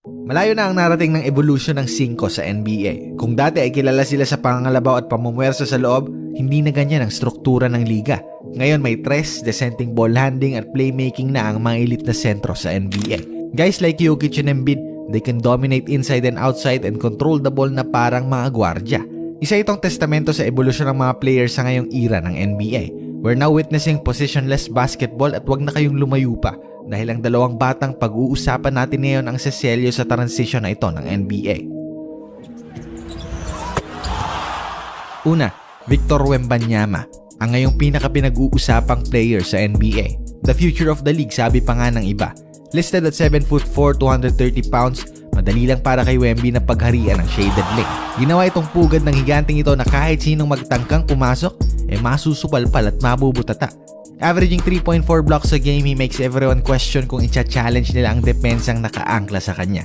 Malayo na ang narating ng evolution ng 5 sa NBA. Kung dati ay kilala sila sa pangangalabaw at pamumuwersa sa loob, hindi na ganyan ang struktura ng liga. Ngayon may tres, dissenting ball handling at playmaking na ang mga elite na sentro sa NBA. Guys like Jokic and Embiid, they can dominate inside and outside and control the ball na parang mga gwardya. Isa itong testamento sa evolusyon ng mga players sa ngayong era ng NBA. We're now witnessing positionless basketball at wag na kayong lumayo pa dahil ang dalawang batang pag-uusapan natin ngayon ang seselyo sa transition na ito ng NBA. Una, Victor Wembanyama, ang ngayong pinaka-pinag-uusapang player sa NBA. The future of the league, sabi pa nga ng iba. Listed at 7'4", 230 pounds, madali lang para kay Wemby na pagharian ng shaded lane. Ginawa itong pugad ng higanting ito na kahit sinong magtangkang pumasok, masusupalpal at mabubutata. Averaging 3.4 blocks a game, he makes everyone question kung i-challenge nila ang depensang nakaangkla sa kanya.